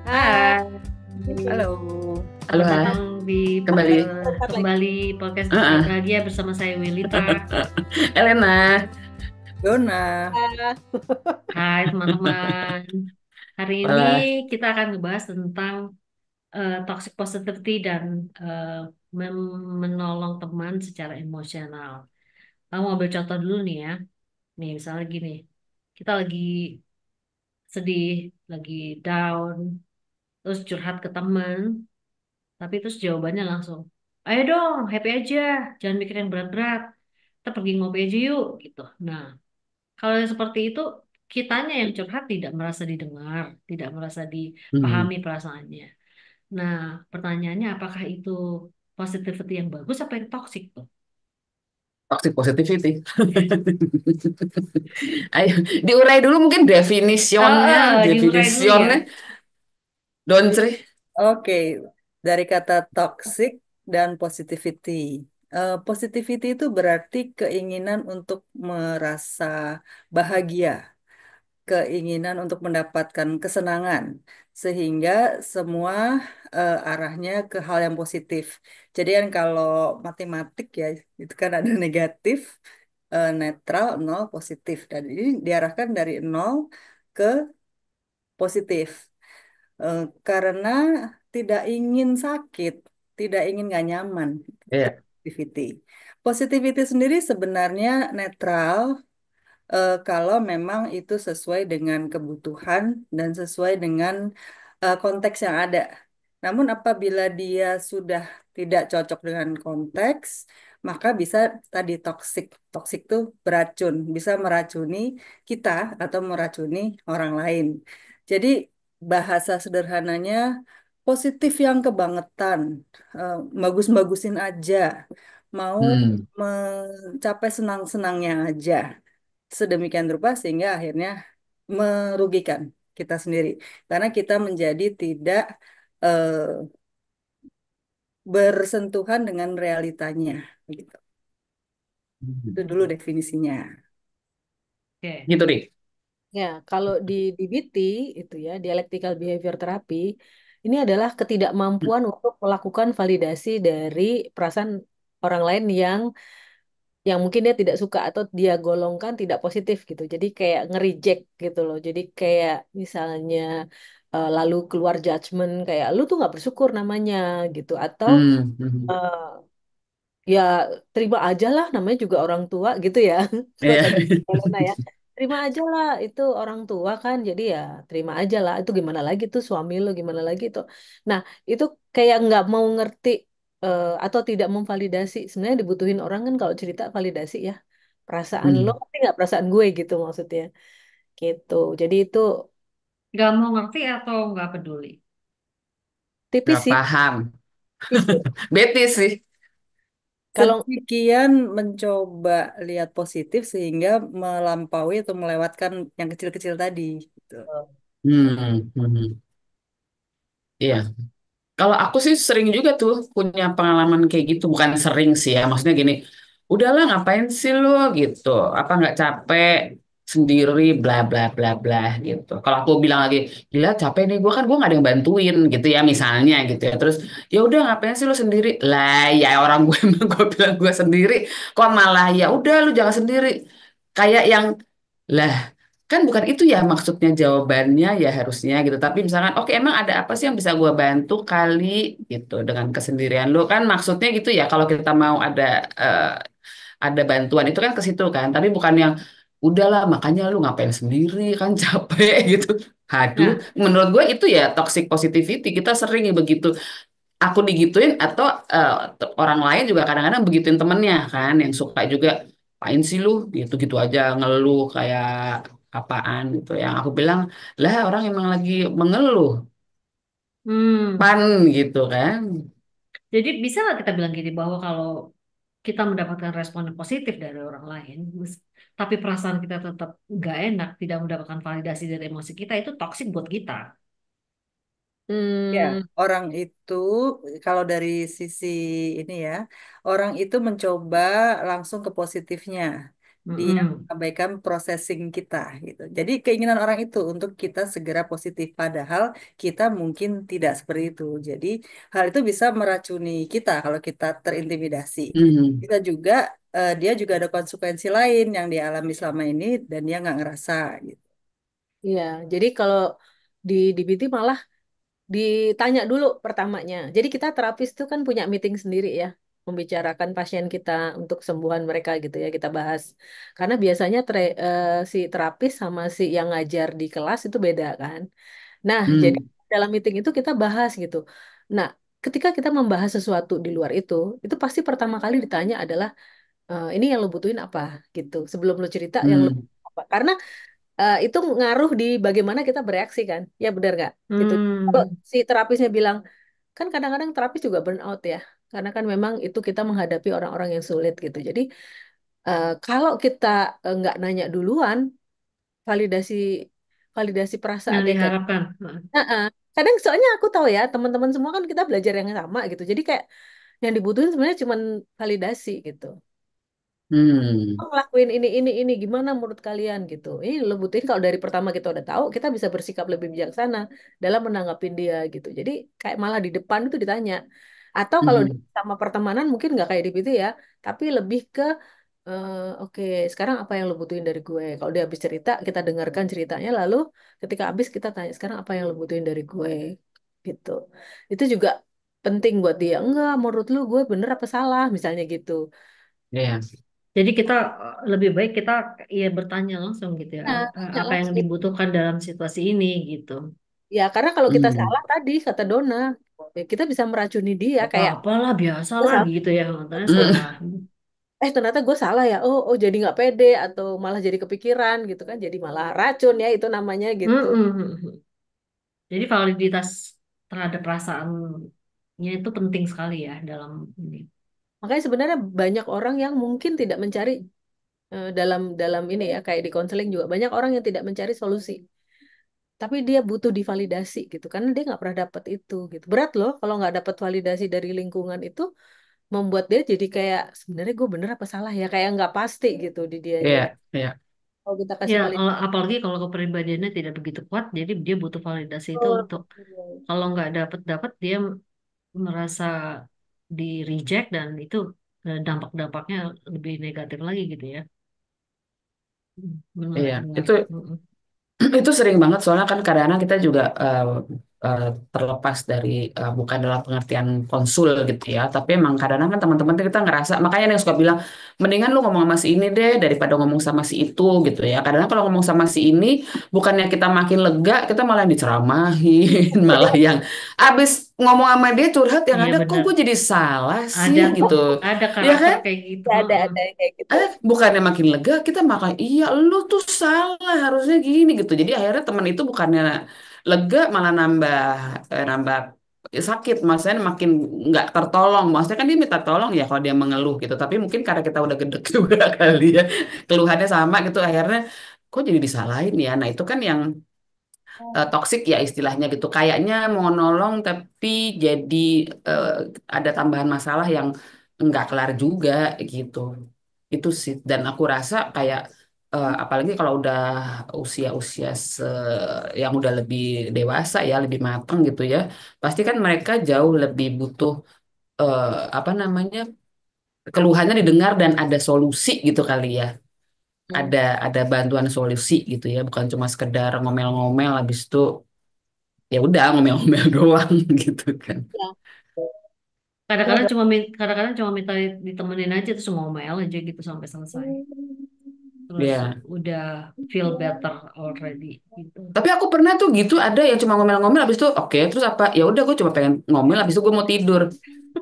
Hai, Hai, Halo. Halo, selamat datang di kembali. Bentar lagi. kembali podcast Heeh. Bahagia bersama saya Wilita. Elena, Dona. Ah, Hai teman-teman, hari ini malah. kita akan ngebahas tentang toxic positivity dan eh, menolong teman secara emosional. Kamu ambil contoh dulu nih ya. Nih misalnya gini, kita lagi sedih, lagi down, terus curhat ke teman, tapi terus jawabannya langsung, ayo dong, happy aja, jangan mikir yang berat-berat. Kita pergi ngopi aja yuk, gitu. Nah, kalau yang seperti itu, kitanya yang curhat tidak merasa didengar, tidak merasa Hmm, dipahami perasaannya. Nah, pertanyaannya apakah itu positivity yang bagus apa yang toxic tuh? toxic positivity. Ayo, diurai dulu mungkin Diurai dulu ya. definisionnya, Donsri. Oke, dari kata toxic dan positivity. Positivity itu berarti keinginan untuk merasa bahagia, keinginan untuk mendapatkan kesenangan, sehingga semua arahnya ke hal yang positif. Jadi kan kalau matematik ya, itu kan ada negatif, netral, nol, positif. Dan ini diarahkan dari nol ke positif. Karena tidak ingin sakit, tidak ingin nggak nyaman. Itu Iya. positivity. Positivity sendiri sebenarnya netral kalau memang itu sesuai dengan kebutuhan dan sesuai dengan konteks yang ada. Namun apabila dia sudah tidak cocok dengan konteks, maka bisa tadi toksik. Toksik itu beracun, bisa meracuni kita atau meracuni orang lain. Jadi bahasa sederhananya positif yang kebangetan, bagus-bagusin aja, mau Hmm. mencapai senang-senangnya aja sedemikian rupa sehingga akhirnya merugikan kita sendiri karena kita menjadi tidak eh, bersentuhan dengan realitanya gitu. Itu dulu Hmm, definisinya. oke. Gitu deh. ya, kalau di BT itu ya, dialectical behavior therapy, ini adalah ketidakmampuan untuk melakukan validasi dari perasaan orang lain yang mungkin dia tidak suka atau dia golongkan tidak positif gitu. Jadi kayak nge-reject gitu loh. Jadi kayak misalnya lalu keluar judgement kayak lu tuh nggak bersyukur namanya gitu atau Hmm. Hmm. eh, ya terima aja lah namanya juga orang tua gitu ya kalau Iya. tadi Elena ya terima aja lah itu orang tua kan jadi ya terima aja lah itu gimana lagi tuh suami lo gimana lagi tuh nah itu kayak nggak mau ngerti atau tidak memvalidasi sebenarnya dibutuhin orang kan kalau cerita validasi ya perasaan lo Hmm. ngerti nggak perasaan gue gitu maksudnya gitu jadi itu Gak mau ngerti atau nggak peduli? tipis Gak sih paham. tipis Betis sih. kalau Sedemikian mencoba lihat positif sehingga melampaui atau melewatkan yang kecil-kecil tadi gitu. Hmm. Hmm. Iya. Kalau aku sih sering juga tuh punya pengalaman kayak gitu, bukan sering sih ya, maksudnya gini, udahlah ngapain sih lo gitu, apa nggak capek sendiri, bla bla bla bla gitu. Kalau aku bilang lagi, gila capek nih, gue nggak ada yang bantuin gitu ya misalnya gitu ya, terus ya udah ngapain sih lo sendiri, lah ya orang gue emang gue bilang gue sendiri, kok malah ya udah lu jangan sendiri, kayak yang lah kan bukan itu ya maksudnya jawabannya ya harusnya gitu. Tapi misalkan, oke emang ada apa sih yang bisa gue bantu kali gitu dengan kesendirian lu kan maksudnya gitu ya. Kalau kita mau ada bantuan itu kan ke situ kan. Tapi bukan yang udahlah makanya lu ngapain sendiri kan capek gitu. Aduh, Nah, menurut gue itu ya toxic positivity. Kita sering ya begitu. Aku digituin atau orang lain juga kadang-kadang begituin temennya kan yang suka juga apain sih lu gitu-gitu aja ngeluh kayak apaan gitu yang aku bilang lah orang emang lagi mengeluh hmm, pan gitu kan. jadi bisa nggak kita bilang gini bahwa kalau kita mendapatkan respon yang positif dari orang lain, tapi perasaan kita tetap nggak enak, tidak mendapatkan validasi dari emosi kita, itu toksik buat kita. Ya, hmm, orang itu kalau dari sisi ini ya, orang itu mencoba langsung ke positifnya. dia Mm-mm. mengabaikan processing kita gitu. Jadi keinginan orang itu untuk kita segera positif, padahal kita mungkin tidak seperti itu. Jadi hal itu bisa meracuni kita kalau kita terintimidasi. Hmm. Bisa juga dia juga ada konsekuensi lain yang dia alami selama ini dan dia nggak ngerasa gitu. Iya, jadi kalau di BT malah ditanya dulu pertamanya. Jadi kita terapis itu kan punya meeting sendiri ya, membicarakan pasien kita untuk kesembuhan mereka gitu ya, kita bahas. Karena biasanya si terapis sama si yang ngajar di kelas itu beda kan. Nah, jadi Hmm. dalam meeting itu kita bahas gitu. Nah, ketika kita membahas sesuatu di luar itu pasti pertama kali ditanya adalah ini yang lo butuhin apa gitu. Sebelum lo cerita yang lo Hmm. apa. Karena itu ngaruh di bagaimana kita bereaksi kan. Ya benar nggak? Gitu. Kalau Hmm. si terapisnya bilang, kan kadang-kadang terapis juga burn out ya. Karena kan memang itu kita menghadapi orang-orang yang sulit gitu. Jadi kalau kita nggak nanya duluan, validasi validasi perasaan Yang dia kayak, diharapkan. "Heeh." Kadang soalnya aku tahu ya teman-teman semua kan kita belajar yang sama gitu. Jadi kayak yang dibutuhin sebenarnya cuma validasi gitu. Hmm. Ngelakuin ini gimana menurut kalian gitu. Ini lo butuhin kalau dari pertama kita udah tahu, kita bisa bersikap lebih bijaksana dalam menanggapin dia gitu. Jadi kayak malah di depan itu ditanya. Atau kalau Hmm. sama pertemanan mungkin nggak kayak di itu ya, tapi lebih ke oke, sekarang apa yang lo butuhin dari gue? Kalau dia habis cerita, kita dengarkan ceritanya, lalu ketika habis kita tanya, sekarang apa yang lo butuhin dari gue? Gitu. Itu juga penting buat dia. Enggak, menurut lu gue bener apa salah? Misalnya gitu. Iya. Jadi kita lebih baik kita ya bertanya langsung gitu ya, Nah, tanya apa yang langsung. dibutuhkan dalam situasi ini gitu. Ya, karena kalau kita Hmm. salah tadi, kata Donna, ya kita bisa meracuni dia kayak, Apa-apalah biasa gue lah salah. gitu ya, katanya Hmm. salah. Ternyata gue salah ya. Oh, jadi nggak pede atau malah jadi kepikiran gitu kan. Jadi malah racun ya itu namanya gitu. Mm-mm. Jadi validitas terhadap perasaannya itu penting sekali ya dalam ini. Makanya sebenarnya banyak orang yang mungkin tidak mencari dalam dalam ini ya kayak di konseling juga banyak orang yang tidak mencari solusi. Tapi dia butuh divalidasi gitu karena dia nggak pernah dapat itu gitu. Berat loh kalau nggak dapat validasi dari lingkungan itu membuat dia jadi kayak sebenarnya gue bener apa salah ya kayak nggak pasti gitu di dianya. Iya. Iya. Kalau kita Ya, kasih validasi, apalagi kalau kepribadiannya tidak begitu kuat, jadi dia butuh validasi itu untuk kalau nggak dapat dia merasa di reject dan itu dampak-dampaknya lebih negatif lagi gitu ya. Benar, Iya. benar. Itu Mm-mm. itu sering banget soalnya kan kadang-kadang kita juga eh, terlepas dari bukan dalam pengertian konsul gitu ya, tapi emang kadang-kadang kan teman-teman tuh kita ngerasa makanya ada yang suka bilang mendingan lu ngomong sama si ini deh daripada ngomong sama si itu gitu ya. Kadang-kadang kalau ngomong sama si ini bukannya kita makin lega, kita malah diceramahin, malah yang abis ngomong sama dia curhat yang Iya ada kok benar. gue jadi salah sih Ada gitu. ada Ya karakter kan? kayak gitu. Heeh. ada yang kayak gitu. Bukannya makin lega, kita makan, iya lu tuh salah, harusnya gini gitu. Jadi akhirnya teman itu bukannya lega, malah nambah sakit. Maksudnya makin nggak tertolong. Maksudnya kan dia minta tolong ya kalau dia mengeluh gitu. Tapi mungkin karena kita udah gede juga kali ya, keluhannya sama gitu. Akhirnya kok jadi disalahin ya. Nah itu kan yang toksik ya istilahnya gitu. Kayaknya mau nolong tapi jadi eh, ada tambahan masalah yang nggak kelar juga gitu. Itu sih. Dan aku rasa kayak apalagi kalau udah usia-usia yang udah lebih dewasa ya, lebih matang gitu ya. Pasti kan mereka jauh lebih butuh eh, apa namanya? Keluhannya didengar dan ada solusi gitu kali ya. Hmm. Ada bantuan solusi gitu ya, bukan cuma sekedar ngomel-ngomel habis itu ya udah ngomel-ngomel doang gitu kan. Ya, karena Kadang-kadang cuma minta ditemenin aja terus ngomel aja gitu sampai selesai. Terus Ya. udah feel better already gitu. Tapi aku pernah tuh gitu ada yang cuma ngomel-ngomel habis itu oke terus apa ya udah gue cuma pengen ngomel habis itu gue mau tidur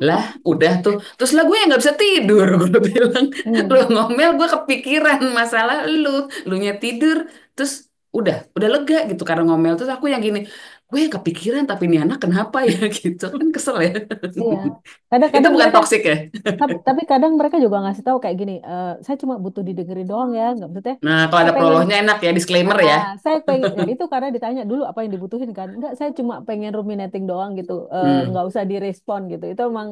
lah udah tuh terus lah gue yang nggak bisa tidur gue bilang lu Hmm. ngomel gue kepikiran masalah lu nya tidur terus udah lega gitu karena ngomel terus aku yang gini gue yang kepikiran tapi ini anak kenapa ya gitu kan kesel ya Iya. itu Kadang-kadang bukan mereka, toksik ya. tapi kadang mereka juga ngasih tahu kayak gini, saya cuma butuh didengerin doang ya, nggak maksudnya. Nah kalau Saya ada pengen, prolognya enak ya disclaimer ya. saya pengen, ya itu karena ditanya dulu apa yang dibutuhin kan. Enggak, saya cuma pengen ruminating doang gitu, Hmm. nggak usah direspon gitu. Itu emang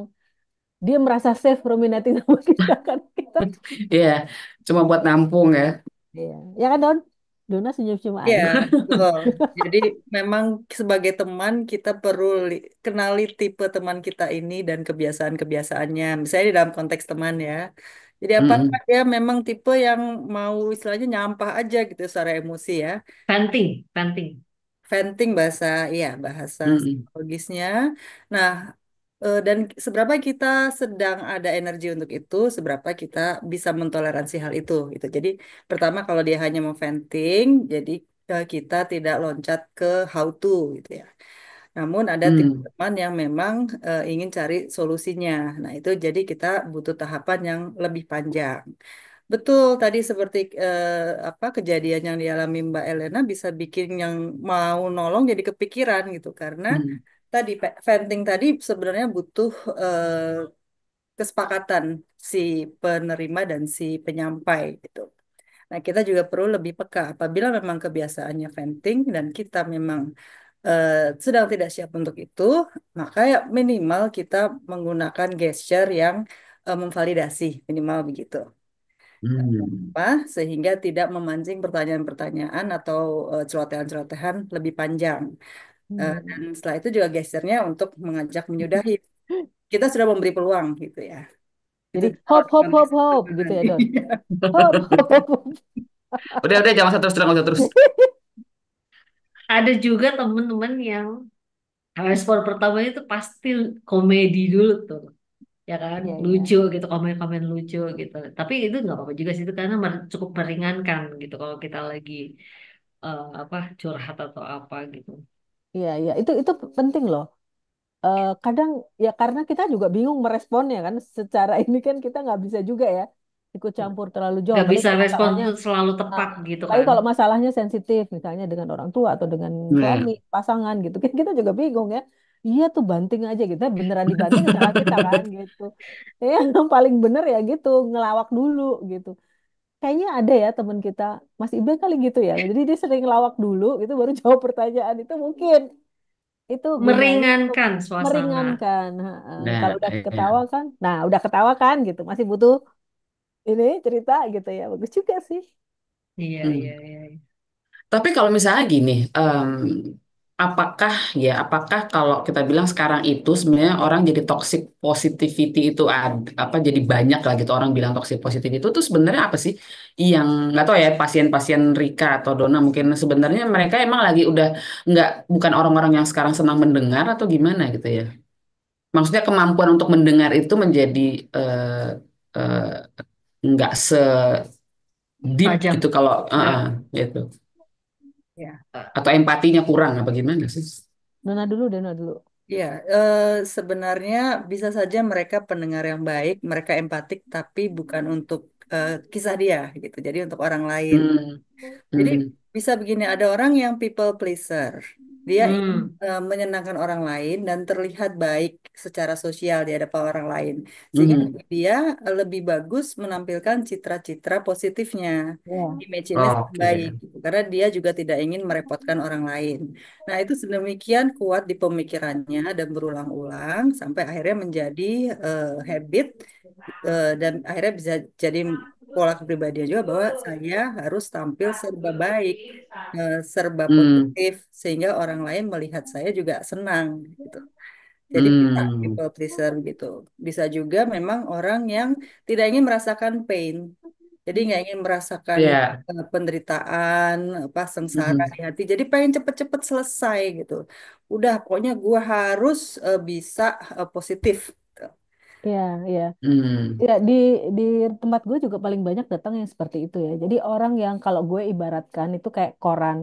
dia merasa safe ruminating sama kita kan kita. Iya, cuma buat nampung ya. Iya. Ya kan Don? Dona senyum-senyum Ya, aja. betul. Jadi memang sebagai teman kita perlu kenali tipe teman kita ini dan kebiasaan-kebiasaannya. Misalnya di dalam konteks teman ya. Jadi apakah Mm-mm. dia memang tipe yang mau istilahnya nyampah aja gitu secara emosi ya. Venting, venting. Venting bahasa, iya bahasa Mm-mm. psikologisnya. Nah, dan seberapa kita sedang ada energi untuk itu, seberapa kita bisa mentoleransi hal itu gitu. Jadi pertama kalau dia hanya mau venting, jadi kita tidak loncat ke how to gitu ya. Namun ada tipe Mm. teman yang memang ingin cari solusinya. Nah, itu jadi kita butuh tahapan yang lebih panjang. Betul, tadi seperti apa kejadian yang dialami Mbak Elena bisa bikin yang mau nolong jadi kepikiran gitu karena Mm. tadi venting tadi sebenarnya butuh kesepakatan si penerima dan si penyampai gitu. Nah, kita juga perlu lebih peka apabila memang kebiasaannya venting dan kita memang eh, sedang tidak siap untuk itu, maka ya minimal kita menggunakan gesture yang memvalidasi minimal begitu. Mm. Apa sehingga tidak memancing pertanyaan-pertanyaan atau celotehan-celotehan lebih panjang. Dan Hmm. setelah itu juga gesturnya untuk mengajak menyudahi. Kita sudah memberi peluang gitu ya. Itu Jadi dalam hope hope konteks hope hope gitu pertemanan. ya Don. Hope hope hope. Hope. Udah, jangan usah terus, terang, usah terus. Ada juga temen-temen yang respon pertamanya itu pasti komedi dulu tuh, ya kan, Iya iya. lucu gitu, komen-komen lucu gitu. Tapi itu nggak apa-apa juga sih, itu karena cukup meringankan gitu kalau kita lagi apa curhat atau apa gitu. Iya iya itu penting loh. Kadang ya karena kita juga bingung meresponnya kan secara ini kan kita nggak bisa juga ya ikut campur terlalu jauh Nggak apalagi bisa kalau respon masalahnya tuh selalu nah, tepat gitu apalagi kan. kalau masalahnya sensitif misalnya dengan orang tua atau dengan suami Nah. pasangan gitu kan kita juga bingung ya iya tuh banting aja kita beneran dibanting ya salah kita kan gitu ya yang paling bener ya gitu ngelawak dulu gitu kayaknya ada ya teman kita Mas Ibe kali gitu ya jadi dia sering ngelawak dulu itu baru jawab pertanyaan itu mungkin itu gunanya untuk Meringankan suasana. meringankan. Kalau Nah, udah iya. ketawa kan, nah udah ketawa kan gitu, masih butuh ini cerita gitu ya, bagus juga sih. Iya, iya, Hmm. iya. Tapi kalau misalnya gini, apakah apakah kalau kita bilang sekarang itu sebenarnya orang jadi toxic positivity itu apa jadi banyak lah gitu orang bilang toxic positivity itu tuh sebenarnya apa sih yang nggak tahu ya pasien-pasien Rika atau Dona mungkin sebenarnya mereka emang lagi udah nggak bukan orang-orang yang sekarang senang mendengar atau gimana gitu ya? Maksudnya kemampuan untuk mendengar itu menjadi eh, eh, nggak se deep gitu Tajam. kalau Ya. gitu Ya. atau empatinya kurang apa gimana sih? Dona dulu. Ya, sebenarnya bisa saja mereka pendengar yang baik, mereka empatik, tapi bukan untuk kisah dia gitu. Jadi untuk orang lain. Hmm, Jadi hmm, bisa begini, ada orang yang people pleaser. Dia ingin Hmm, menyenangkan orang lain dan terlihat baik secara sosial di hadapan orang lain. Sehingga hmm. dia lebih bagus menampilkan citra-citra positifnya. Ya, Image-nya sangat Oke. baik gitu. Karena dia juga tidak ingin merepotkan orang lain. Nah, itu sedemikian kuat di pemikirannya dan berulang-ulang sampai akhirnya menjadi habit dan akhirnya bisa jadi pola kepribadian juga bahwa saya harus tampil serba baik, serba Hmm, positif sehingga orang lain melihat saya juga senang gitu. Jadi bisa hmm. people pleaser gitu. Bisa juga memang orang yang tidak ingin merasakan pain. Jadi nggak ingin merasakan Ya. penderitaan, apa sengsara Hmm, di hati. Jadi pengen cepet-cepet selesai gitu. Udah, pokoknya gua harus bisa positif. ya, ya. hmm, Ya, di tempat gue juga paling banyak datang yang seperti itu ya. Jadi orang yang kalau gue ibaratkan itu kayak koran,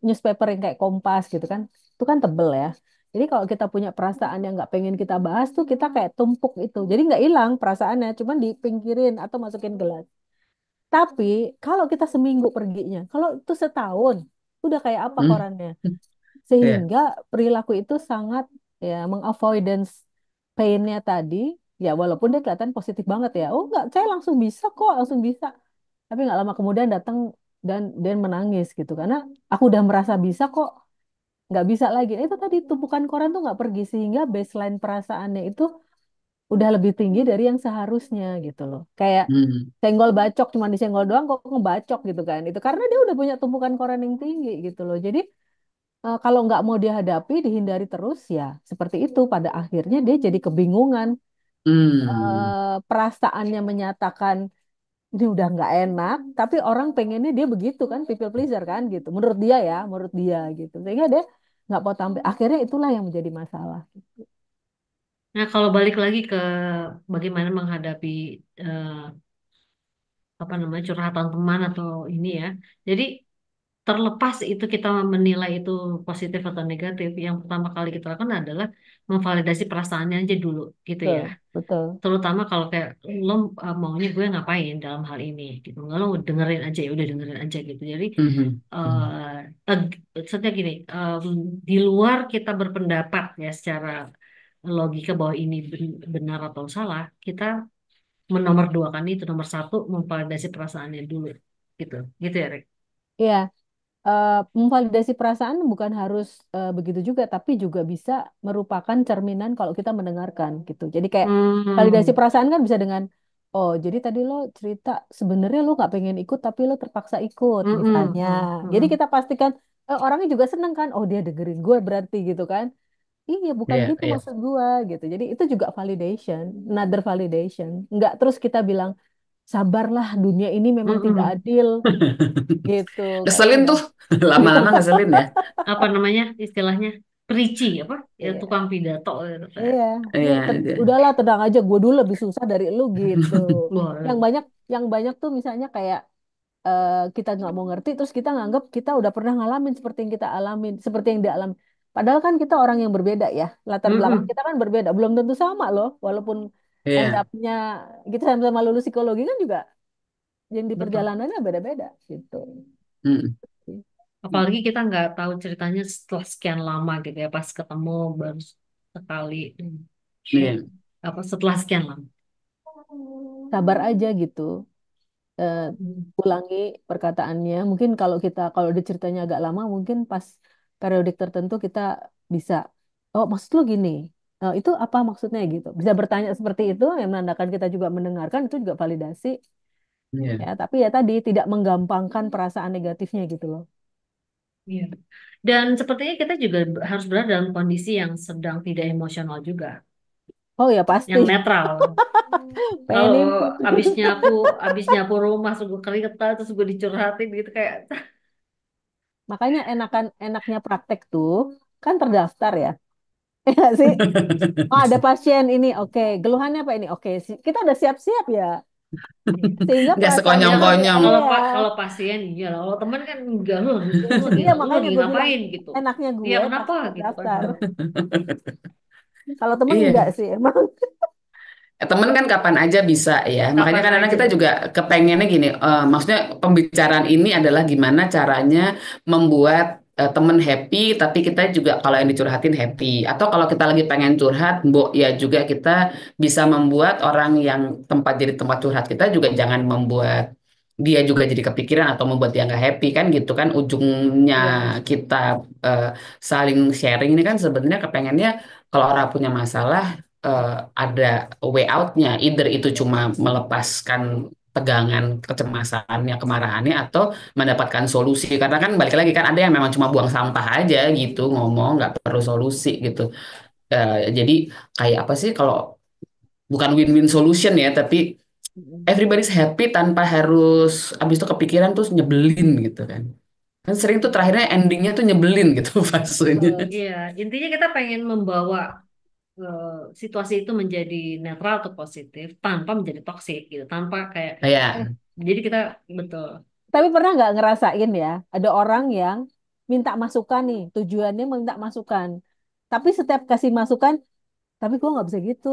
newspaper yang kayak Kompas gitu kan, itu kan tebel ya. Jadi kalau kita punya perasaan yang nggak pengen kita bahas tuh kita kayak tumpuk itu. Jadi nggak hilang perasaannya, cuman dipingkirin atau masukin gelas. Tapi kalau kita seminggu perginya, kalau itu setahun, udah kayak apa hmm. korannya? Ya. Sehingga perilaku itu sangat ya mengavoidance pain-nya tadi, ya walaupun dia kelihatan positif banget ya. Oh enggak, saya langsung bisa kok, langsung bisa. Tapi nggak lama kemudian datang dan menangis gitu karena aku udah merasa bisa kok, nggak bisa lagi. Itu tadi tumpukan koran tuh nggak pergi sehingga baseline perasaannya itu udah lebih tinggi dari yang seharusnya gitu loh. Kayak Hmm. senggol bacok cuma disenggol doang kok ngebacok gitu kan. Itu karena dia udah punya tumpukan koran yang tinggi gitu loh. Jadi kalau nggak mau dihadapi, dihindari terus ya seperti itu. Pada akhirnya dia jadi kebingungan. Hmm. Perasaannya menyatakan ini udah nggak enak, tapi orang pengennya dia begitu kan, people pleaser kan gitu. Menurut dia ya, menurut dia gitu. Sehingga dia nggak mau tampil. Akhirnya itulah yang menjadi masalah. Nah, kalau balik lagi ke bagaimana menghadapi eh, apa namanya curhatan teman atau ini ya. Jadi terlepas itu kita menilai itu positif atau negatif, yang pertama kali kita lakukan adalah memvalidasi perasaannya aja dulu gitu ya. Betul, betul. Terutama kalau kayak lo maunya gue ngapain dalam hal ini gitu. Nggak, lo dengerin aja ya udah dengerin aja gitu. Jadi Mhm. Mhm. maksudnya gini, di luar kita berpendapat ya secara logika bahwa ini benar atau salah, kita menomorduakan itu. Nomor satu, memvalidasi perasaannya dulu gitu gitu ya Rek. Iya, memvalidasi perasaan bukan harus begitu juga, tapi juga bisa merupakan cerminan kalau kita mendengarkan gitu. Jadi kayak validasi Hmm. perasaan kan bisa dengan, oh jadi tadi lo cerita sebenarnya lo nggak pengen ikut tapi lo terpaksa ikut Mm-mm. misalnya. Jadi Mm-mm. kita pastikan orangnya juga seneng kan, oh dia dengerin gue berarti gitu kan. Iya bukan Iya, gitu iya. maksud gue gitu. Jadi itu juga validation, another validation. Nggak terus kita bilang sabarlah dunia ini memang tidak Mm-mm. adil gitu, nggak Ngeselin boleh. tuh. Lama-lama ngeselin ya. Apa namanya istilahnya, perici apa ya, Iya, tukang pidato gitu kayak. iya. Iya. Udahlah tenang aja, gue dulu lebih susah dari lu gitu. Yang Wah. banyak, yang banyak tuh misalnya kayak kita nggak mau ngerti, terus kita nganggap kita udah pernah ngalamin seperti yang kita alamin, seperti yang dia alami. Padahal kan kita orang yang berbeda ya, latar belakang Mm-mm. kita kan berbeda, belum tentu sama loh. Walaupun end Iya. up-nya kita sama-sama lulus psikologi kan juga, yang di Betul. perjalanannya beda-beda gitu. Mm. Apalagi kita nggak tahu ceritanya setelah sekian lama gitu ya, pas ketemu baru sekali. Eh, Iya. apa setelah sekian lama. Sabar aja gitu. eh, Hmm. Ulangi perkataannya. Mungkin kalau kita kalau ada ceritanya agak lama, mungkin pas periodik tertentu kita bisa, oh maksud lu gini, itu apa maksudnya gitu. Bisa bertanya seperti itu, yang menandakan kita juga mendengarkan itu juga validasi. Iya. Ya, tapi ya tadi tidak menggampangkan perasaan negatifnya gitu loh. Iya. Dan sepertinya kita juga harus berada dalam kondisi yang sedang tidak emosional juga, Oh ya pasti, yang netral. pengen Kalau input. abis nyapu rumah, gue keringetan, terus gue dicurhatin gitu kayak. Makanya enaknya praktek tuh kan terdaftar ya. Ya nggak sih? Oh ada pasien ini, oke. Keluhannya apa ini? Oke, kita udah siap-siap ya. Sehingga Nggak Ya perasaannya kalau sekonyong-konyong. kalau iya. pak kalau pasien iya lah. Kalau teman kan enggak, Iya lu makanya lagi gue bilang ngapain gitu. enaknya Dia gue kenapa praktek gitu kan. terdaftar. Kalau temen enggak Iya. sih emang. Temen kan kapan aja bisa ya. Makanya Kapan kadang-kadang aja. kita juga kepengennya gini. Maksudnya pembicaraan ini adalah gimana caranya membuat temen happy, tapi kita juga kalau yang dicurhatin happy. Atau kalau kita lagi pengen curhat, mbok ya juga kita bisa membuat orang yang jadi tempat curhat kita juga jangan membuat dia juga jadi kepikiran atau membuat dia nggak happy kan gitu kan ujungnya Iya. kita eh, saling sharing ini kan sebenarnya kepengennya kalau orang punya masalah eh, ada way out-nya, either itu cuma melepaskan tegangan, kecemasannya, kemarahannya, atau mendapatkan solusi. Karena kan balik lagi kan ada yang memang cuma buang sampah aja gitu, ngomong nggak perlu solusi gitu. Jadi kayak apa sih kalau bukan win-win solution ya, tapi everybody's happy tanpa harus abis itu kepikiran terus nyebelin gitu kan. Kan sering tuh terakhirnya endingnya tuh nyebelin gitu fasenya. Iya, intinya kita pengen membawa eh, situasi itu menjadi netral atau positif tanpa menjadi toksik gitu, tanpa kayak Ya, jadi kita betul. Tapi pernah nggak ngerasain ya, ada orang yang minta masukan nih, tujuannya minta masukan. Tapi setiap kasih masukan, tapi gue nggak bisa gitu.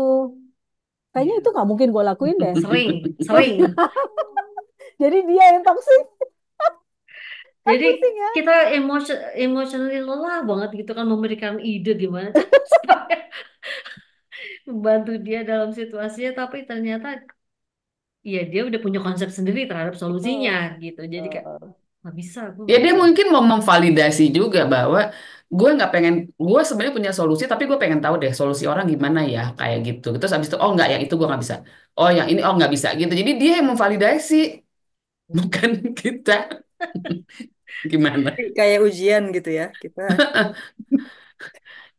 Kayaknya itu Iya. nggak mungkin gue lakuin deh. Sering, sering. Jadi dia yang toksik, kan Jadi pusing ya. kita emotionally lelah banget gitu kan, memberikan ide gimana cara supaya membantu dia dalam situasinya, tapi ternyata ya dia udah punya konsep sendiri terhadap solusinya Oh, gitu. Jadi kayak oh. nggak bisa, gue ya nggak dia bisa. mungkin mau memvalidasi juga bahwa gue nggak pengen, gue sebenarnya punya solusi, tapi gue pengen tahu deh solusi orang gimana ya kayak gitu. Terus abis itu, oh nggak, yang itu gue nggak bisa. Oh yang ini, oh nggak bisa gitu. Jadi dia yang memvalidasi, bukan kita. Gimana? Kayak ujian gitu ya kita.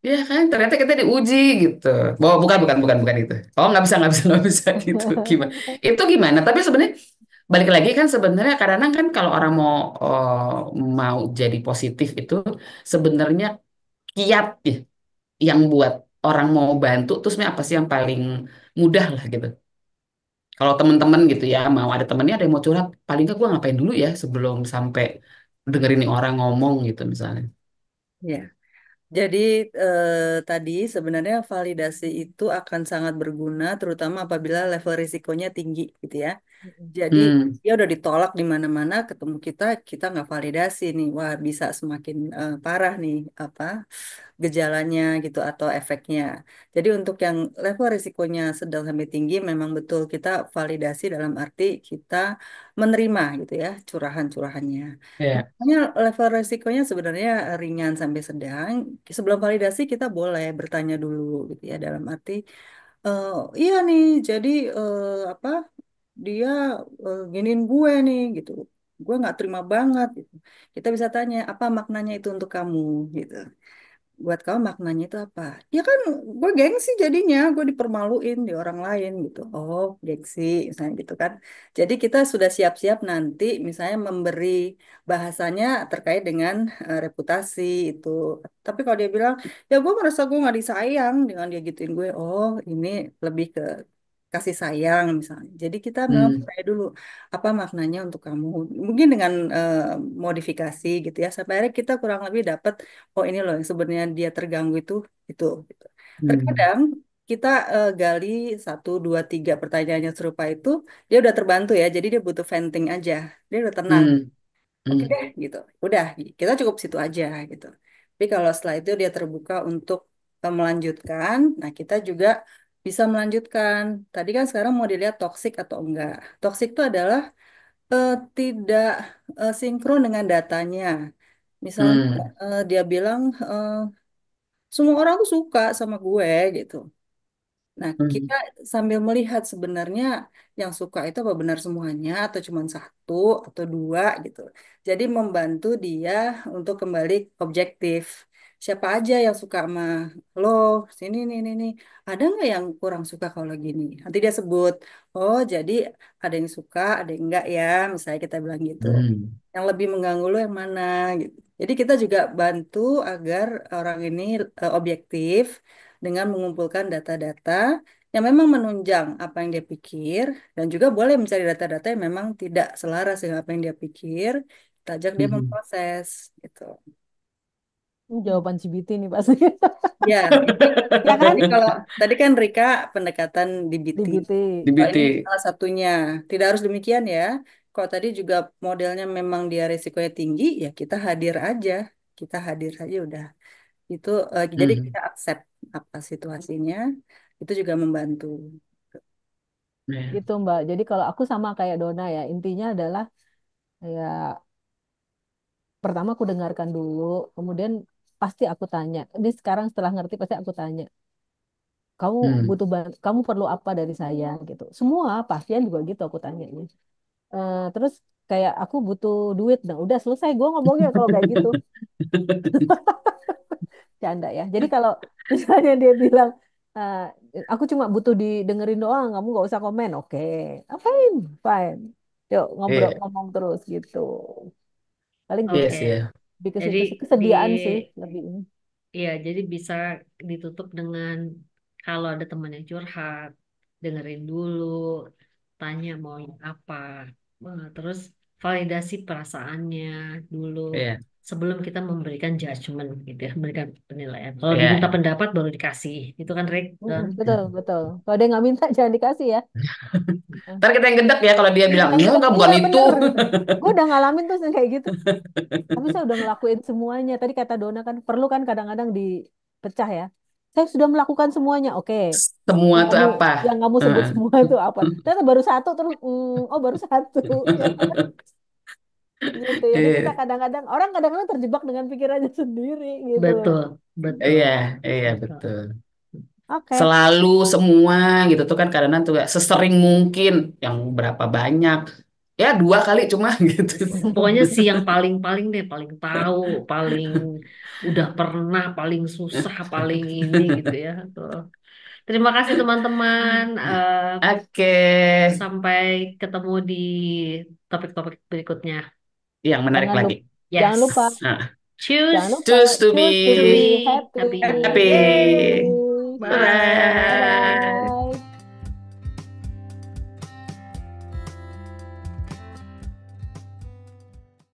Ya kan, ternyata kita diuji gitu. Oh bukan itu. Oh nggak bisa gitu. Gimana? Itu gimana? Tapi sebenarnya balik lagi kan sebenarnya kadang-kadang kan kalau orang mau jadi positif itu sebenarnya kiat ya yang buat orang mau bantu terus sebenarnya apa sih yang paling mudah lah gitu. Kalau teman-teman gitu ya mau ada temennya ada yang mau curhat paling nggak gue ngapain dulu ya sebelum sampai dengerin nih orang ngomong gitu misalnya. Ya. Jadi tadi sebenarnya validasi itu akan sangat berguna terutama apabila level risikonya tinggi gitu ya. Jadi Hmm, dia udah ditolak di mana-mana, ketemu kita, kita nggak validasi nih, wah bisa semakin parah nih apa gejalanya gitu atau efeknya. Jadi untuk yang level risikonya sedang sampai tinggi, memang betul kita validasi dalam arti kita menerima gitu ya curahan-curahannya. ya, Hanya level resikonya sebenarnya ringan sampai sedang. Sebelum validasi kita boleh bertanya dulu gitu ya dalam arti eh, iya nih jadi apa dia giniin gue nih gitu. Gue nggak terima banget gitu. Kita bisa tanya apa maknanya itu untuk kamu gitu. Buat kamu maknanya itu apa? Ya kan gue gengsi jadinya, gue dipermaluin di orang lain gitu. Oh, gengsi misalnya gitu kan. Jadi kita sudah siap-siap nanti misalnya memberi bahasanya terkait dengan reputasi itu. Tapi kalau dia bilang, ya gue merasa gue nggak disayang dengan dia gituin gue. Oh, ini lebih ke kasih sayang misalnya. Jadi kita memang hmm, tanya dulu apa maknanya untuk kamu. Mungkin dengan modifikasi gitu ya. Sampai akhirnya kita kurang lebih dapat oh ini loh yang sebenarnya dia terganggu itu gitu. hmm, Terkadang kita gali satu dua tiga pertanyaan yang serupa itu dia udah terbantu ya jadi dia butuh venting aja dia udah tenang hmm, oke hmm, deh gitu udah kita cukup situ aja gitu tapi kalau setelah itu dia terbuka untuk melanjutkan nah kita juga bisa melanjutkan tadi kan sekarang mau dilihat toksik atau enggak toksik itu adalah tidak sinkron dengan datanya misalnya hmm, dia bilang semua orang tuh suka sama gue gitu. Nah, kita hmm, sambil melihat sebenarnya yang suka itu apa benar semuanya atau cuma satu atau dua gitu. Jadi membantu dia untuk kembali objektif. Siapa aja yang suka sama lo, sini nih. Ada nggak yang kurang suka kalau gini? Nanti dia sebut, oh jadi ada yang suka, ada yang enggak ya, misalnya kita bilang gitu. hmm, Yang lebih mengganggu lo yang mana gitu. Jadi kita juga bantu agar orang ini objektif dengan mengumpulkan data-data yang memang menunjang apa yang dia pikir dan juga boleh mencari data-data yang memang tidak selaras dengan apa yang dia pikir, kita ajak dia hmm. memproses gitu. Ini jawaban CBT nih pasti. Ya, ini Ya kan? jadi kalau tadi kan Rika pendekatan DBT. DBT. Kalau ini DBT. salah satunya. Tidak harus demikian ya. Kalau tadi juga modelnya memang dia risikonya tinggi, ya kita hadir aja. Kita hadir aja udah. Itu jadi Hmm, kita accept apa situasinya. Itu juga membantu. ya, Gitu Mbak. Jadi kalau aku sama kayak Dona ya, intinya adalah ya pertama aku dengarkan dulu, kemudian pasti aku tanya. Ini sekarang setelah ngerti pasti aku tanya, kamu hmm, kamu perlu apa dari saya gitu. Semua pasien juga gitu aku tanyanya. Terus kayak aku butuh duit, nah udah selesai gue ngomongnya kalau kayak gitu, canda ya. Jadi kalau misalnya dia bilang, eh, aku cuma butuh didengerin doang, kamu nggak usah komen, oke, fine, fine. Yuk ngobrol iya, ngomong terus gitu. Paling iya gitu. sih Oke. ya. Lebih ke Jadi situ sih di kesediaan sih lebih ini. ya jadi bisa ditutup dengan kalau ada teman yang curhat, dengerin dulu, tanya mau apa, terus validasi perasaannya dulu Iya, sebelum kita memberikan judgement gitu ya, memberikan penilaian. Kalau diminta iya. pendapat baru dikasih. Itu kan Rick, Don? Betul betul. Kalau dia nggak minta jangan dikasih ya. Ntar kita yang gedek ya kalau dia bilang, Yang enggak, gedek, enggak, iya bukan itu. bener. Gue udah ngalamin tuh yang kayak gitu. Tapi saya udah ngelakuin semuanya. Tadi kata Dona kan perlu kan kadang-kadang dipecah ya. Saya sudah melakukan semuanya. Oke. Semua Yang tuh kamu apa? yang kamu sebut Heeh. semua itu apa? Ternyata baru satu terus oh baru satu. Ya. gitu ya. Dan kita Iya, kadang-kadang terjebak dengan pikirannya sendiri gitu loh. Betul, betul, iya, iya, betul. betul. Oke. Selalu semua gitu tuh kan kadang-kadang tuh ya, sesering mungkin yang berapa banyak. Ya dua kali cuma gitu. Pokoknya si yang paling-paling deh, paling tahu, paling udah pernah, paling susah, paling ini gitu ya. Tuh. Terima kasih teman-teman. Oke, Sampai ketemu di topik-topik berikutnya. yang menarik Jangan lagi. lupa, jangan Yes. lupa, Nah, Choose jangan lupa choose to choose to to be be be happy. happy. happy. Yay! Bye Bye. bye.